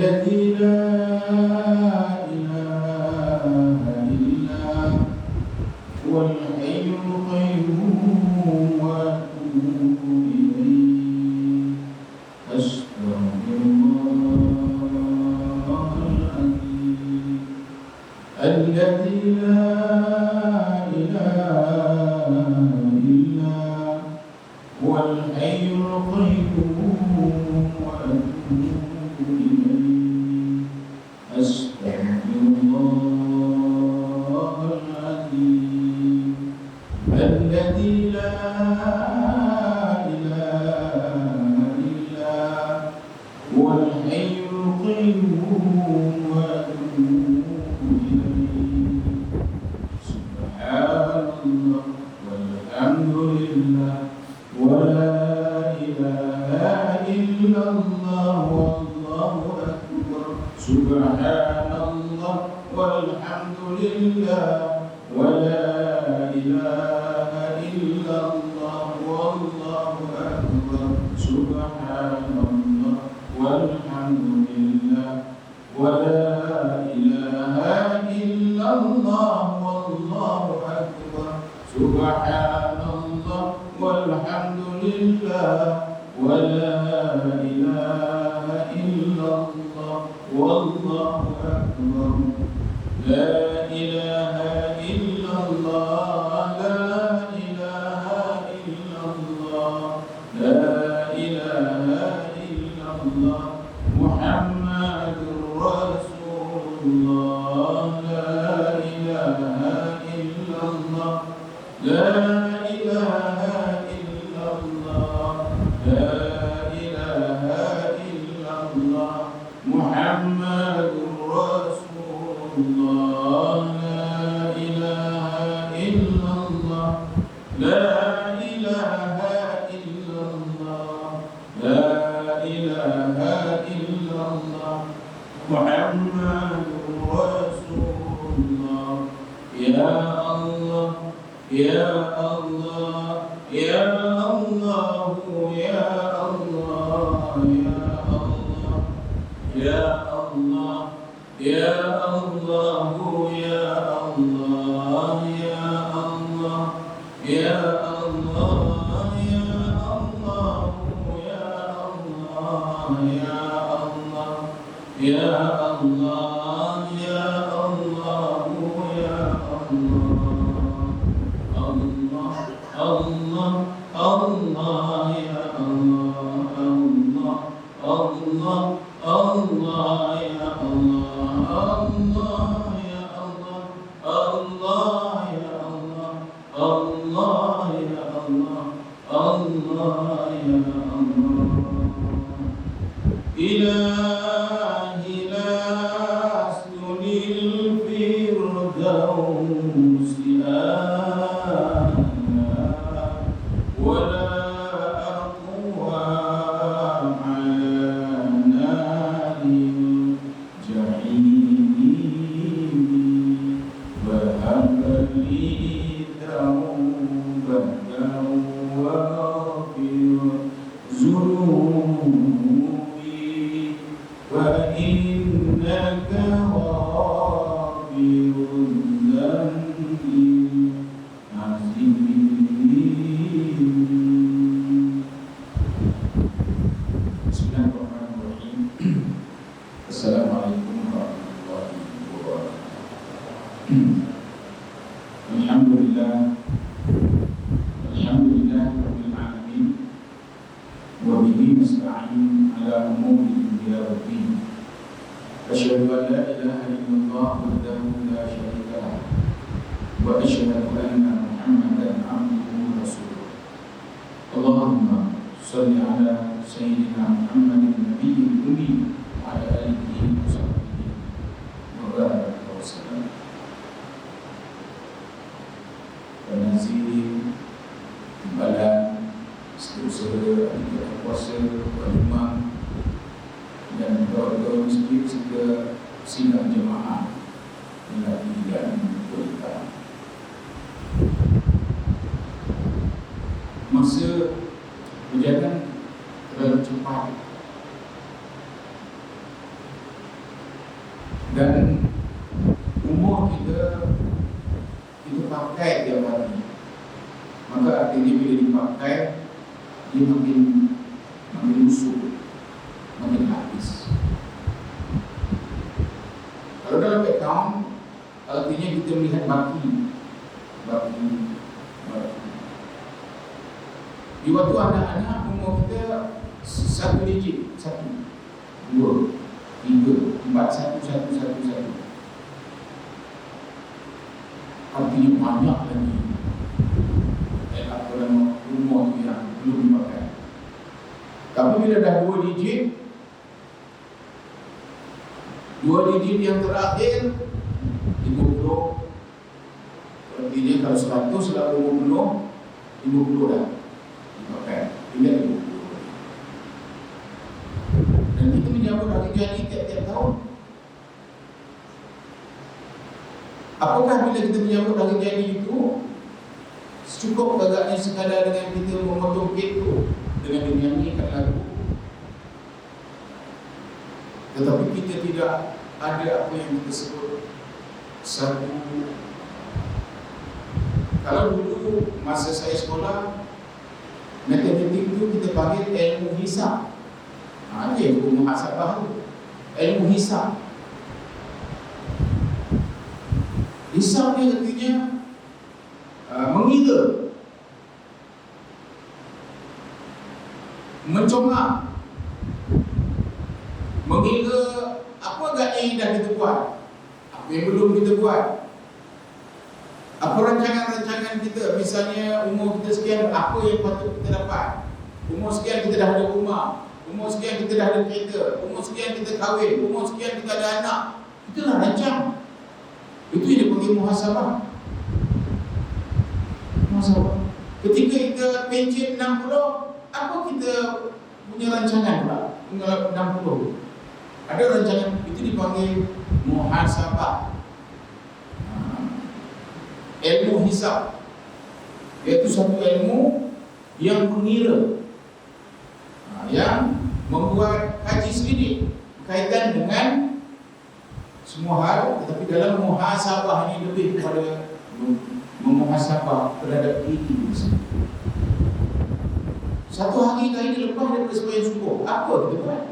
الذي لا إله إلا هو الحي القيوم وأتوب إليه أستغفر الله العظيم الذي لا إله إلا هو الحي القيوم وأتوب إليه أستغفر الله العظيم الذي لا إله إلا هو الحي القيوم وأتوب إليه سبحان الله والحمد لله ولا إله إلا الله والله أكبر سبحان الله والحمد لله ولا إله إلا الله والله أكبر سبحان الله والحمد لله ولا إله إلا الله والله أكبر سبحان الله والحمد لله ولا إله إلا الله والله أكبر لا إله إلا الله لا إله إلا الله لا إله إلا الله محمد رسول الله لا إله إلا الله لا إله إلا الله لا إله إلا الله محمد رسول الله لا إله إلا الله لا إله إلا الله لا إله إلا الله محمد رسول الله يا الله يا الله يا الله يا الله يا الله يا الله يا الله يا الله يا الله يا الله يا الله يا الله يا الله يا الله يا الله الله الله يا الله الله الله يا الله الله يا الله الله يا الله الله يا الله الله يا الله إلهي لا أسجد الفردوس ولا أقوى على نار الجحيم وهب لي توبة واغفر ذنوبي وإنك غافر الذنب عظيم. Bismillahirrahmanirrahim. Assalamualaikum warahmatullahi wabarakatuh. Alhamdulillah rabbil alamin wa bihi nasta'in ala umuri dunya wad din. Asyhadu an la ilaha illallah wahdahu la syarika lah wa asyhadu anna Muhammadan abduhu wa rasuluh. Allahumma shalli ala sayyidina Muhammadin nabiyil ummi wa ala alihi wa sahbihi wa baraka wa sallam. Penazir badan seluruh ahli kuasa ulama dan doa-doa masjid serta sidang jemaah dan berita. Masa berjalan terlalu cepat Dan umur kita pakai tiap hari, maka artinya bila dipakai dia makin busuk, makin habis. Kalau dalam account artinya kita melihat baki. Di waktu anak-anak umur kita 1 digit, 1, 2, 3, 4, 1. Artinya banyak lagi umur yang belum dipakai. Tapi bila dah 2 digit yang terakhir 50, artinya kalau 100 dah umur penuh 50 dah dipakai, tinggal 50. Dan kita menyambut hari jadi tiap-tiap tahun. Apakah bila kita menyambut hari jadi itu cukup agaknya sekadar dengan kita memotong kek tu, dengan menyanyikan lagu, tetapi kita tidak ada apa yang kita sebut satu. Kalau dulu masa saya sekolah matematik itu kita panggil ilmu hisab. Ada ilmu muhasabah tu, ilmu hisab. Hisab ni artinya mengira, mencongak, mengira apa agaknya yang dah kita buat, apa yang belum kita buat, apa rancangan-rancangan kita. Misalnya umur kita sekian, apa yang patut kita dapat. Umur sekian kita dah ada rumah, umur sekian kita dah ada kereta, umur sekian kita kahwin, umur sekian kita ada anak. Itulah rancang. Itu yang dipanggil muhasabah. Ketika kita pencet 60, apa kita punya rancangan pula? 60 ada rancangan, itu dipanggil muhasabah, ilmu hisab, iaitu satu ilmu yang mengira, yang membuat kaji selidik berkaitan dengan semua hal. Tetapi dalam muhasabah ini lebih kepada memuhasabah terhadap diri sendiri. Satu hari kita lepas daripada sembahyang subuh, apa kita buat?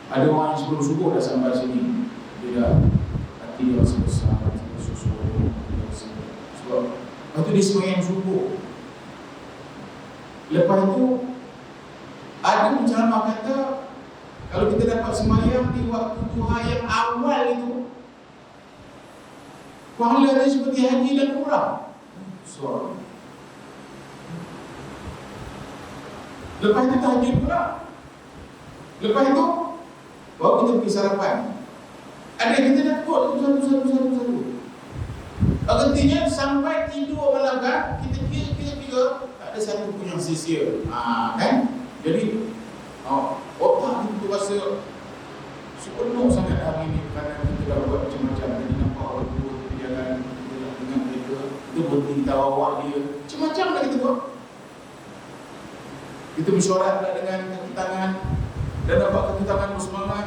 Ada orang yang sebelum subuh dah sampai sini, dia dah hati dia rasa besar, rasa susu, sebab lepas tu dia sembahyang subuh. Lepas itu ada penceramah kata, kalau kita dapat sembahyang di waktu duha yang awal itu, pahala dia seperti haji dan umrah. So, lepas itu tahajud pula. Lepas itu baru kita pergi sarapan. Ada kita nak buat satu. Artinya sampai tidur malam kan, kita kira tak ada satu pun yang sia-sia. Kan? Jadi otak kita rasa sepenuh sangat hari ini kerana kita dah buat macam-macam. Jadi nampak orang tua kita jalan, kita nak dengar mereka, kita berhenti tawawak dia, macam-macam dah kita buat. Kita mesyuarat dengan kaki tangan dan nampak kaki tangan bersemangat.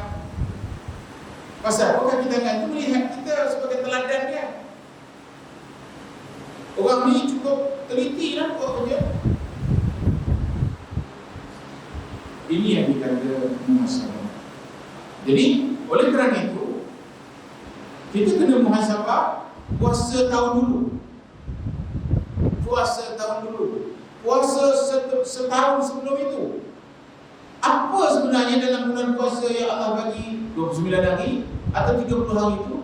Pasal apa kaki tangan itu melihat kita sebagai teladan dia. Orang ni cukup teliti lah buat kerja. Ini yang dikata muhasabah. Jadi oleh kerana itu kita kena muhasabah puasa tahun dulu. Puasa setahun sebelum itu. Apa sebenarnya dalam bulan puasa yang Allah bagi 29 hari atau 30 hari itu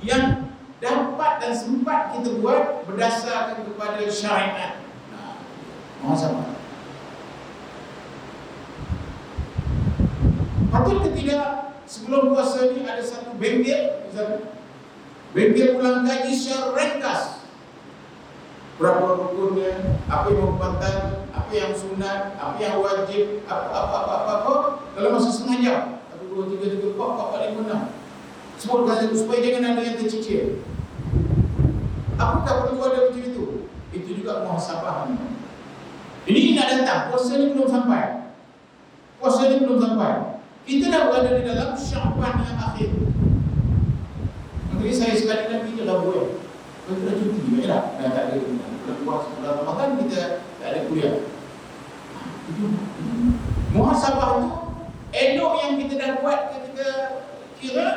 yang dapat dan sempat kita buat berdasarkan kepada syariat. Muhasabah. Patut ke tidak sebelum puasa ni ada satu bengkel, bengkel ulang kaji secara ringkas. Berapa rukunnya, apa yang membatal, apa yang sunat, apa yang wajib, apa. Dalam masa setengah jam, 1, 2, 3, 4, 5, 6. Sebutkan supaya jangan ada yang tercicir. Apakah perlu ada macam itu? Itu juga muhasabah. Ini nak datang, puasa ni belum sampai. Kita dah berada di dalam Syaban yang akhir. Nanti saya sekali lagi je lah buat. Kita dah cuti, dah tak ada. Dah puas bulan Ramadan kita tak ada kuliah. Muhasabah tu elok yang kita dah buat ketika kira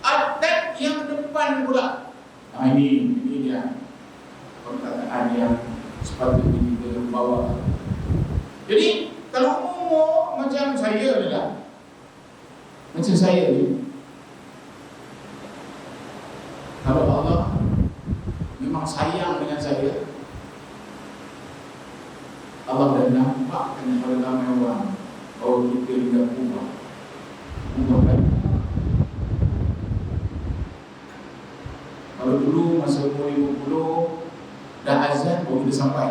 adat yang depan pula. Ini dia perkataan yang sepatutnya kita bawa. Jadi kalau umur macam saya adalah macam saya ni, kalau Allah memang sayang dengan saya, Allah dah nampakkan kepada ramai orang bahawa kita dah ubah kan. Kalau dulu masa umur 50 dah azan baru kita sampai.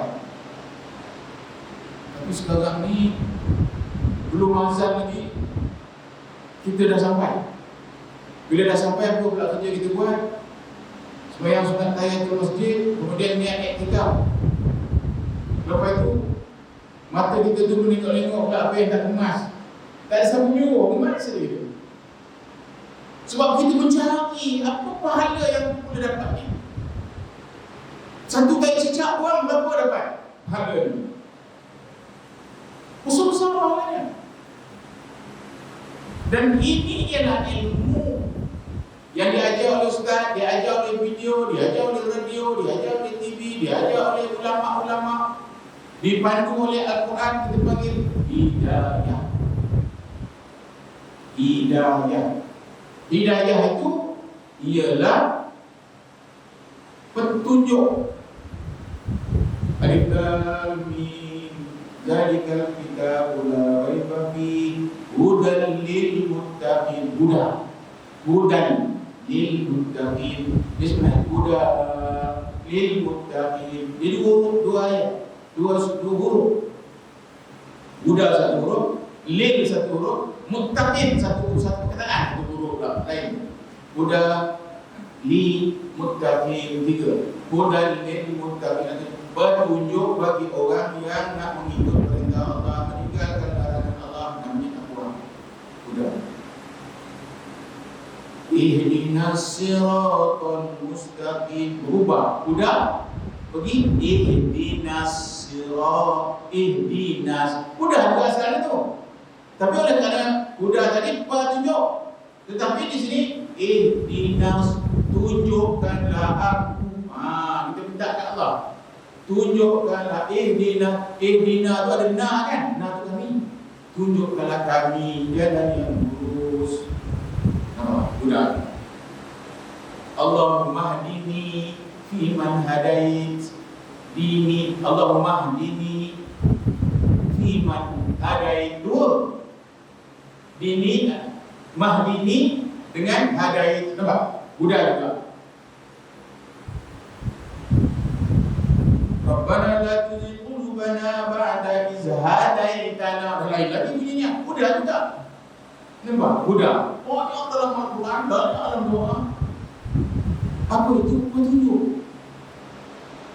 Tapi sekarang ni belum azan lagi kita dah sampai. Bila dah sampai, apa pula kerja kita buat? Sembahyang sunat tahiyatul masjid, kemudian niat iktikaf. Lepas itu mata kita tu menengok-nengok pula apa yang tak kemas. Tak ada siapa menyuruh, kemas saja. Sebab kita mencari apa pahala yang boleh dapat ni. Satu kali cicak buang, berapa dapat pahala ni? Besar-besar pahalanya. Dan ini ialah ilmu yang diajar oleh ustaz, diajar oleh video, diajar oleh radio, diajar oleh TV, diajar oleh ulama-ulama, dipandu oleh Al-Quran. Kita panggil hidayah. Hidayah. Hidayah itu ialah petunjuk. Alif lam mim, zalikal kitabul la raiba fihi hudan lil muttaqin. Hudan lil muttaqin. Bismillah, hudan lil muttaqin. Jadi huruf dua ayat, dua huruf. Huda satu huruf, lil satu huruf, muttaqin satu perkataan, satu huruf lain. Huda li muttaqin, tiga. Hudan lil muttaqin, petunjuk bagi orang yang nak mengikut perintah Allah, meninggalkan larangan Allah, namanya takwa. Huda. Ihdinas siratal mustaqim, berubah. Huda pergi ihdinas sirat, ihdinas. Huda bukan asalnya tu. Tapi oleh kerana huda tadi petunjuk, tetapi di sini ihdinas, tunjukkanlah aku. Kita minta kat Allah, tunjukkanlah. Ihdina tu ada na kan? Na tu kami. Tunjukkanlah kami jalan yang lurus. Huda. Allahumma hdini fi man hadait. Dini, Allahumma hdini fi man hadait. Dua. Dini, mahdini dengan hadait. Nampak? Huda juga. Rabbana la tuzigh qulubana ba'da idh hadaitana. Lain lagi bunyinya. Huda juga. Nampak? Huda. Oh, yang dalam Al-Quran dan dalam doa. Apa itu? Petunjuk.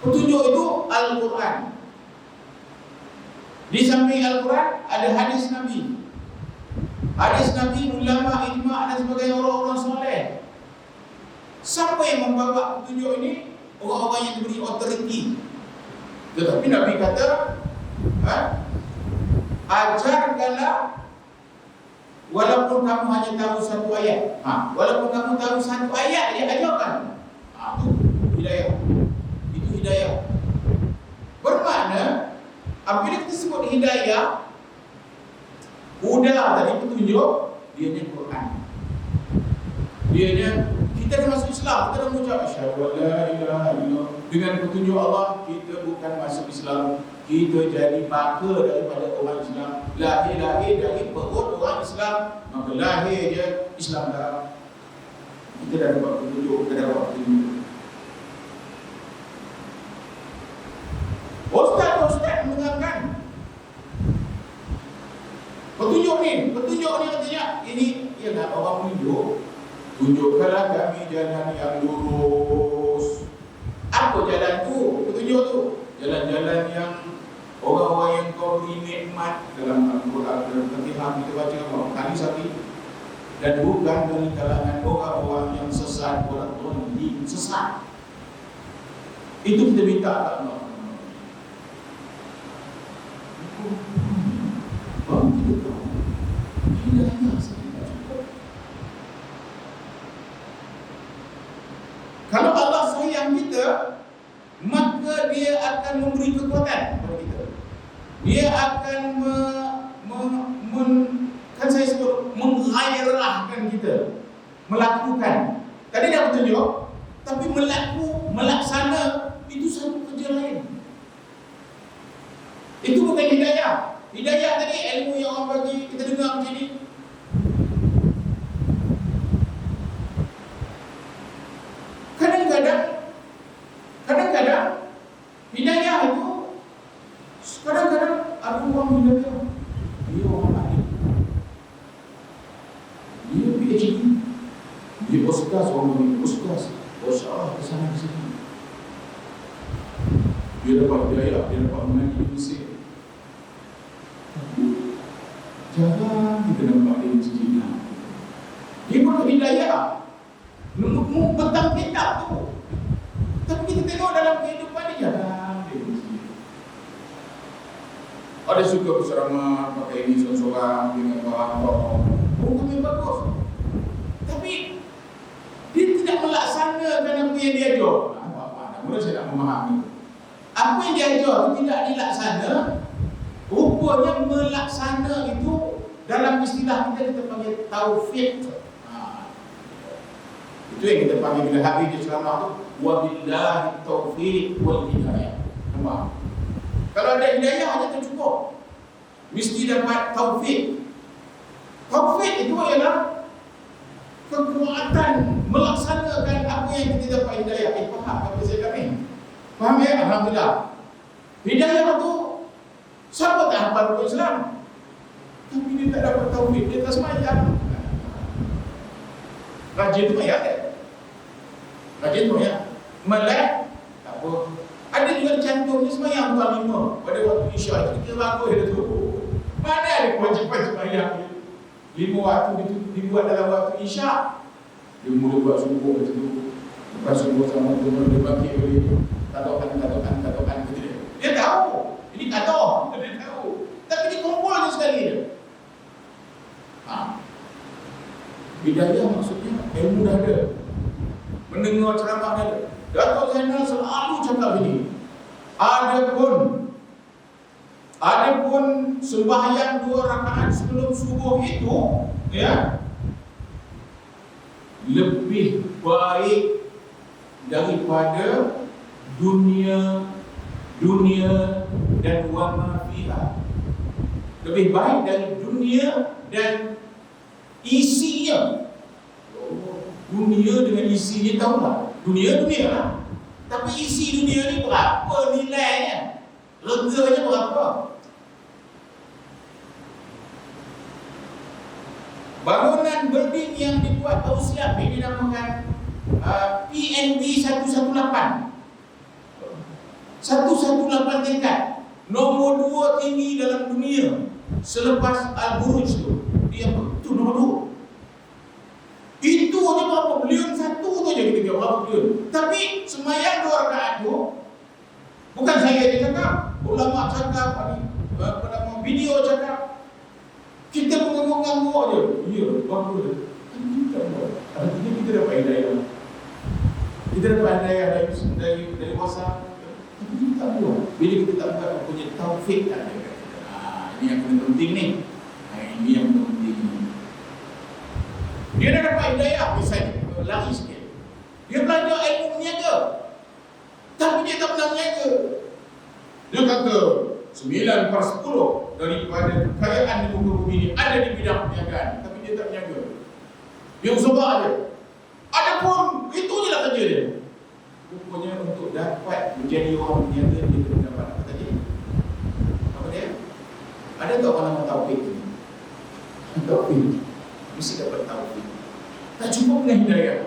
Petunjuk itu Al-Quran. Di samping Al-Quran ada hadis Nabi. Hadis Nabi, ulama, ijma' dan sebagainya, orang-orang soleh. Siapa yang membawa petunjuk ini? Orang-orang yang diberi otoriti. Tetapi Nabi kata, ajarkanlah walaupun kamu hanya tahu satu ayat. Walaupun kamu tahu satu ayat, dia ajarkan. Itu hidayah. Itu hidayah. Bermakna apabila kita sebut hidayah, huda tadi petunjuk, dianya Quran. Dianya kita dah masuk Islam, kita dah mengucap asyhadu an la ilaha illallah. Dengan petunjuk Allah, kita bukan masuk Islam, kita jadi maka daripada orang Islam. Lahir dari perut orang Islam, maka lahir je Islam dah. Kita dah dapat petunjuk, kita dah dapat petunjuk. Ustaz mendengarkan petunjuk ni katanya, ini ialah orang menunjuk. Tunjukkanlah kami jalan yang lurus. Apa jalan tu? Petunjuk tu jalan-jalan yang Orang-orang yang kau beri nikmat dalam Al-Quran dan Al-Fatihah kita baca berapa kali sekali, dan bukan dari kalangan orang-orang yang sesat, orang yang sesat. Itu kita minta Allah. Kalau Allah sayang kita, maka dia akan memberi kekuatan kepada kita. Dia akan kan saya sebut menggairahkan kita melakukan. Tadi dah bertunjuk, tapi melaksana itu satu kerja lain. Itu bukan hidayah. Hidayah tadi ilmu yang orang bagi kita dengar macam ni. Kadang-kadang hidayah itu kadang-kadang ada orang hidayah. Dia orang alim, dia PhD, dia ustaz, orang ustaz, ustaz kesana kesini. Dia dapat hidayah, dia dapat mengaji di Mesir. Jarang kita nampak dia masjid. Dia perlu hidayah, petang kitab tu. Tapi kita tengok dalam kehidupan dia jarang dia masjid. Ada suka berceramah, pakai ini seorang-seorang dengan orang-orang. Kami bagus. Tapi dia tidak melaksanakan apa yang dia ajar. Mula saya nak memahami. Apa yang dia ajar itu tidak dilaksana. Rupanya melaksana itu dalam istilah kita panggil taufik. Itu yang kita panggil bila habis di ceramah tu, wabillahi taufiq wal hidayah. Nampak? Kalau ada hidayah hanya tak cukup. Mesti dapat taufik. Taufik itu ialah kekuatan melaksanakan apa yang kita dapat hidayah. Faham apa saya kata ni? Faham ya? Alhamdulillah. Hidayah tu siapa tak hafal rukun Islam, tapi dia tak dapat taufik, dia tak semayang. Rajin tu ya. Rajin tu ya. Melek tak apa. Ada juga cantumnya semayang tuan lima pada waktu Isya itu kita bagus dia tu. Mana ada kewajipan semayang 5 waktu itu dibuat dalam waktu Isya. Dia mula buat subuh kat situ. Lepas subuh sama tu dia bangkit balik. Katokan ke dia. Dia tahu. Ini kata dia tahu. Tapi dia kumpul je sekali dia. Hidayah maksudnya ilmu dah ada. Mendengar ceramah dah ada. Datuk Zainal selalu cakap ini. Adapun sembahyang 2 rakaat sebelum subuh itu, ya, lebih baik daripada dunia dan wa ma fiha. Lebih baik dari dunia dan isinya. Dunia dengan isinya, tahu tak? Dunia lah. Tapi isi dunia ni berapa nilainya? Reganya berapa? Bangunan building yang dibuat tausiah ini dinamakan PNB 118. 118 tingkat. Nombor 2 tinggi dalam dunia selepas Al-Buruj tu. Dia itu nombor 2. Itu aja berapa bilion, satu tu aja kita kira berapa bilion. Tapi sembahyang 2 rakaat tu, bukan saya yang cakap, ulama cakap, video cakap, kita mengangguk-angguk aja. Ya, bagus. Artinya kita dapat hidayah. Kita dapat hidayah dari WhatsApp. Tapi kita tak tahu. Bila kita tak dapat punya taufik ada. Ini yang paling penting ni. Ini yang penting ni. Dia dah dapat hidayah, misalnya lari sikit. Dia belajar ilmu meniaga, tapi dia tak pernah meniaga. Dia kata 9/10 daripada kekayaan di muka bumi ini ada di bidang perniagaan, tapi dia tak meniaga. Dia usaha aja. Adapun itu je lah kerja dia. Rupanya untuk dapat menjadi orang meniaga, dia kena dapat apa tadi? Apa dia? Ada tak orang nama taufik ni? Taufik mesti dapat taufik. Tak cukup dengan hidayah.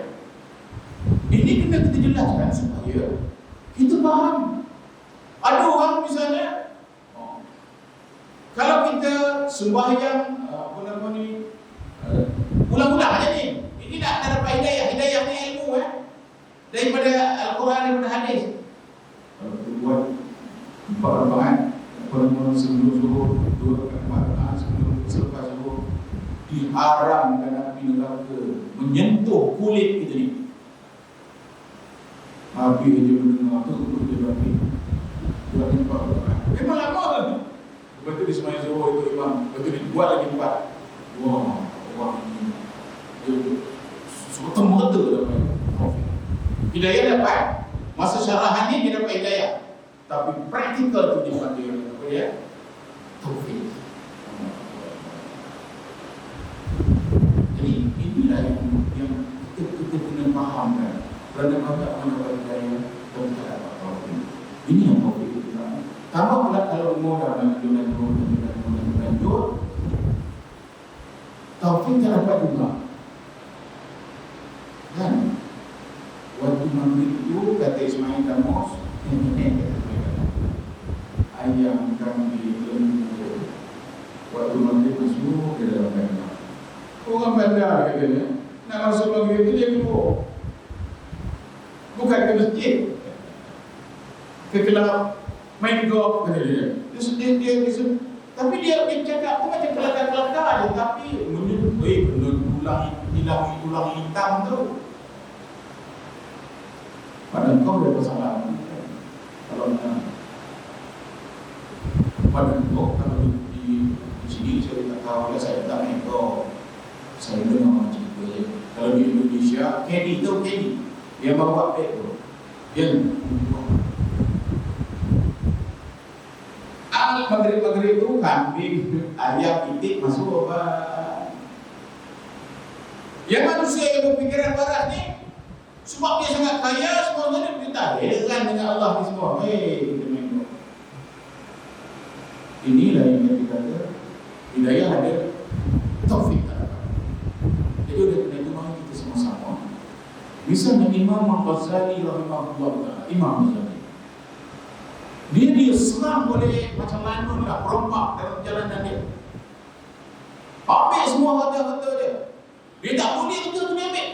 Ini kena kita jelaskan supaya kita faham. Ada orang misalnya kita sembahyang apa nama ni, ulang-ulang aja ni, ini nak dapat hidayah. Hidayah ni ilmu daripada Al-Quran, daripada hadis. Kalau kita buat 4 rakaat, apa nama sebelum zuhur, 2 rakaat sebelum selepas zuhur, diharamkan api neraka menyentuh kulit kita ni. Api aja mendengar tu dia api. Buat 4 rakaat. Memang lama kan? Lepas tu dia semayang zuhur ikut imam. Lepas tu dia buat lagi 4. Wah ini semata-mata dapat taufik. Hidayah dapat. Masa syarahan ni dia dapat hidayah. Tapi praktikal tu dipanggil apa dia? Taufik. Jadi inilah yang kita kena faham kan. Kerana banyak mendapat hidayah dan tak dapat taufik. Ini yang taufik kita. Tambah pula kalau mudah lanjut, taufik tak dapat juga. Kan? Waktu maghrib itu kata Ismail Damos, ayam kambing lembu. Waktu maghrib masuk ke dalam bandar. Orang bandar katanya, nak masuk maghrib itu dia keluar. Bukan ke masjid, ke kelab, main golf kata dia. Tapi dia cakap tu macam kelakar-kelakar je. Tapi menurut kena tulang hitam tu. Pada kau ada kesalahan. Kalau pada kau kalau di sini saya tak tahu ya, saya tak main golf. Saya dengar cerita je. Kalau di Indonesia, caddy tu caddy. Dia bawa beg tu. Dia maghrib tu kambing, ayam, itik masuk apa? Yang manusia yang berpikiran barat ni, sebab dia sangat kaya, semua orang dia tak heran dengan Allah ni semua. Kita main. Inilah yang kita kata hidayah ada, taufik tak ada. Jadi oleh kerana itu mari kita sama-sama. Misalnya Imam Al-Ghazali rahimahullah ta'ala, Imam Ghazali, dia serang oleh macam lanun lah, perompak dalam jalanan dia. Ambil semua harta-harta dia. Dia tak boleh betul tu dia ambil.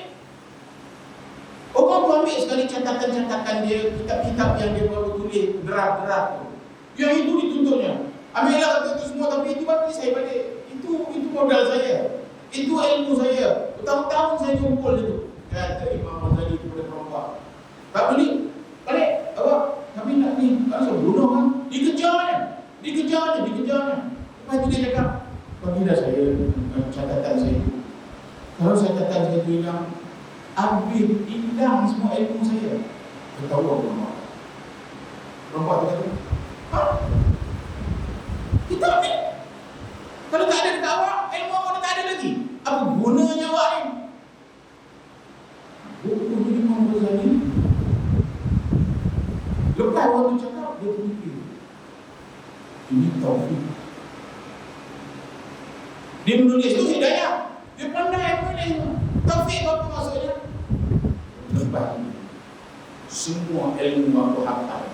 Orang tu ambil sekali catatan-catatan dia, kitab-kitab yang dia baru tulis, draft-draft tu. Yang itu dituntutnya. Ambillah harta itu semua, tapi itu bagi saya balik. Itu modal saya. Itu ilmu saya. Bertahun-tahun saya kumpul itu. Kata Imam Ghazali kepada perompak. Tak boleh. Balik. Apa? Kami nak ni, tak usah bunuh kan? Dikejar. Lepas tu dia cakap, bagilah saya catatan saya itu. Kalau catatan saya itu hilang, hilang semua ilmu saya. Ketawa perompak. Perompak tu kata, kita ambil. Kalau tak ada dekat awak, ilmu awak tak ada lagi. Apa gunanya awak ni? Buku ni Imam Ghazali. Lepas waktu cakap, dia berfikir, ini taufik. Dia menulis tu hidayah. Dia pandai menulis. Taufik apa maksudnya? Lepas ini, semua ilmu aku hafal.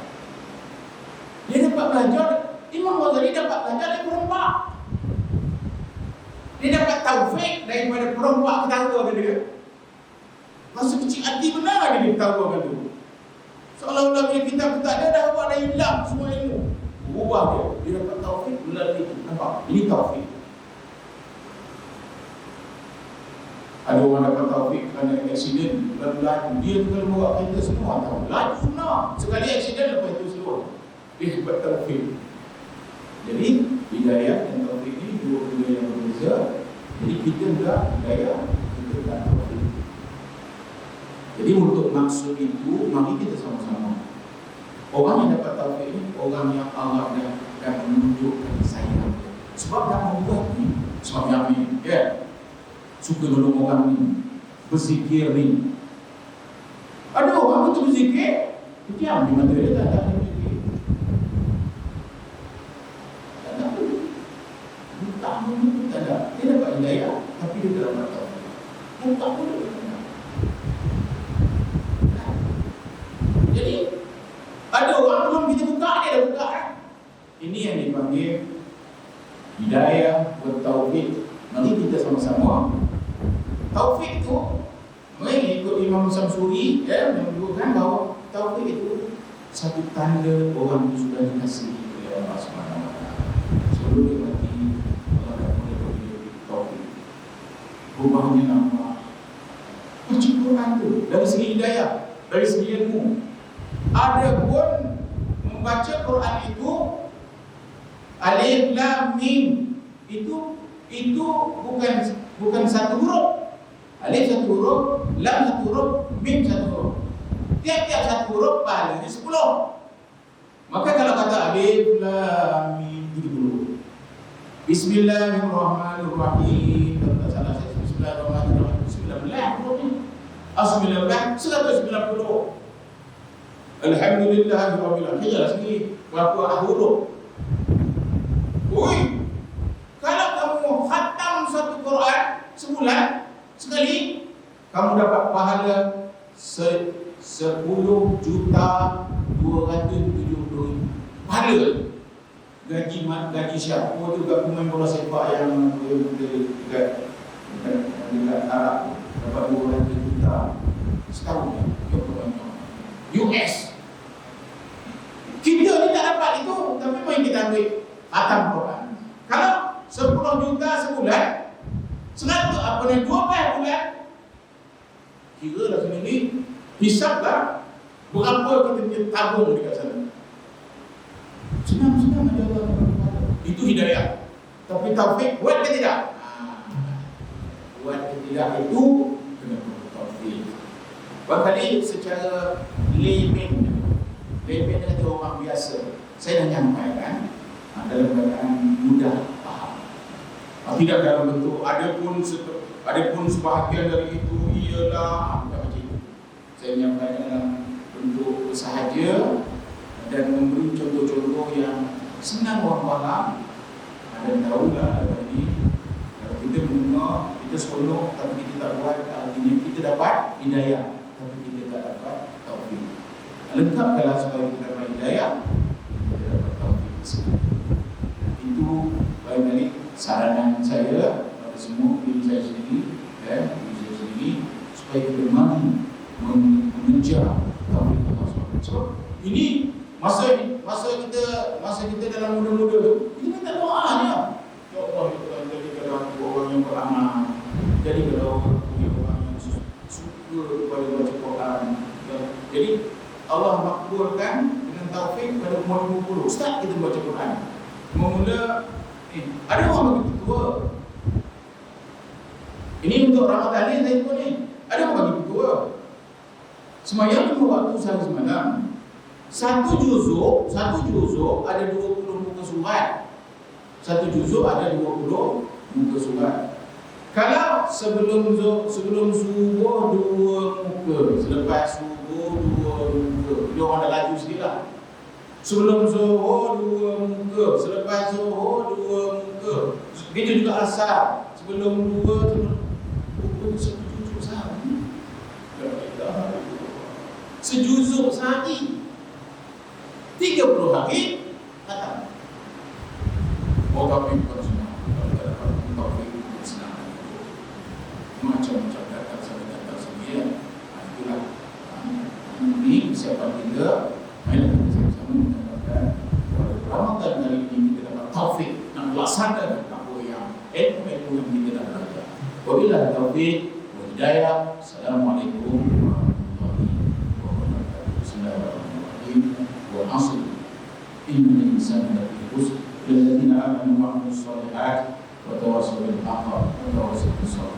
Dia dapat belajar. Imam Ghazali dapat belajar dari perompak. Dia dapat taufik daripada perompak ketawa ke dia. Masa kecil hati benar dia ketawa kan tu. Seolah-olah bila kitab tak ada, dah awak dah hilang semua ilmu. Berubah dia. Dia dapat taufik melalui itu. Nampak? Ini taufik. Ada orang dapat taufik kerana aksiden, lalu laju. Dia tu kalau bawa kereta semua tahu. Laju semua. Sekali aksiden lepas itu seluruh. Dia dapat taufik. Jadi, hidayah dan taufik ini dua benda yang berbeza. Jadi kita tak hidayah, kita tak taufik. Jadi untuk maksud itu, mari kita sama-sama. Orang yang dapat taufik ini, orang yang Allah dah menunjukkan sayang. Sebab dah membuat ni, sebab yang ni, suka nolong orang ni, berzikir ni. Ada orang tu berzikir, dia diam di mata dia, tak ada berzikir. Tak ada apa. Tak ada. Dia dapat hidayah, tapi dia tak dapat taufik. Dia tak boleh. Jadi ada orang belum kita buka, dia dah buka kan? Ini yang dipanggil hidayah. bersama-sama. Taufik itu mengikut Imam Samsuri menunjukkan bahawa taufik itu satu tanda orang itu sudah dikasihi oleh Allah Subhanahu Wa Taala. Sebelum dia mati, Allah akan memberi taufik. Rubahnya nama baca Quran itu dari segi hidayah, dari segi ilmu. Ada pun membaca Quran itu alif lam mim itu bukan satu huruf. Alif satu huruf, lam satu huruf, mim satu huruf. Tiap-tiap satu huruf pahalanya 10. Maka kalau kata alif lam mim 70. Bismillahirrahmanirrahim. Tak salah saya. Bismillahirrahmanirrahim. 19 hurufnya. 19 190. Alhamdulillahirabbil alamin. Sini berapa huruf? Oi. Kalau kamu khatam satu Quran sebulan sekali, kamu dapat pahala 10.270.000 pahala. Gaji siapa tu kat pemain bola sepak yang dekat Arab dapat 200 juta setahun US. Kita ni tak dapat itu, tapi main kita ambil khatam Quran. Kalau 10 juta sebulan, 12 bulan, kira lah sendiri, hisaplah berapa kita tabung dekat sana. Senang-senang ada Allah. Itu hidayah. Tapi taufik buat ke tidak? Buat ke tidak itu kena taufik. Barangkali secara layman kata orang biasa, saya dah nyampaikan dalam keadaan mudah faham. Tidak dalam bentuk ada pun sebahagian dari itu ialah macam itu. Saya menyampaikan dalam bentuk sahaja dan memberi contoh-contoh yang senang orang faham. Ada tahulah ada ini. Kalau kita mendengar, kita seronok tapi kita tak buat, artinya kita dapat hidayah tapi kita tak dapat taufik. Lengkapkanlah supaya kita dapat hidayah, kita dapat taufik. Itu barangkali saranan saya kepada semua diri saya sendiri, supaya kita mampu mengejar taufik Allah SWT. So, ini masa kita dalam muda-muda tu, kita minta doanya. Ya Allah, jadikanlah orang yang beramal, jadikanlah orang yang suka kepada baca Quran. Jadi Allah makbulkan dengan taufik pada umur 20. Start kita baca Quran. Mula ada orang begitu tua. Ini untuk Ramadan ni saya pun ni. Ada orang begitu tua. Semayang 5 waktu sehari semalam. Satu juzuk ada 20 muka surat. Satu juzuk ada 20 muka surat. Kalau sebelum subuh 2 muka, selepas subuh 2 muka. Dia orang dah laju sikit lah. Sebelum zuhur 2 muka, selepas zuhur 2 muka. Begitu juga asar. Sebelum 2 sejuzuk sehari. Sejuzuk sehari. 30 hari khatam. Tapi bukan senang. Kalau tak dapat taufik bukan senang. Macam-macam datang sendiri. Itulah. Ini siapa kita, marilah kita sama-sama mendapatkan Ramadan kali ini kita dapat taufik nak melaksanakan apa yang ilmu yang kita dah belajar. Wabillahi taufik wa hidayah. Assalamualaikum warahmatullahi wabarakatuh. Bismillahirrahmanirrahim. Wal 'ashr. Innal insana lafi khusr. الذين آمنوا وعملوا الصالحات وتواصوا بالحق وتواصوا بالصبر.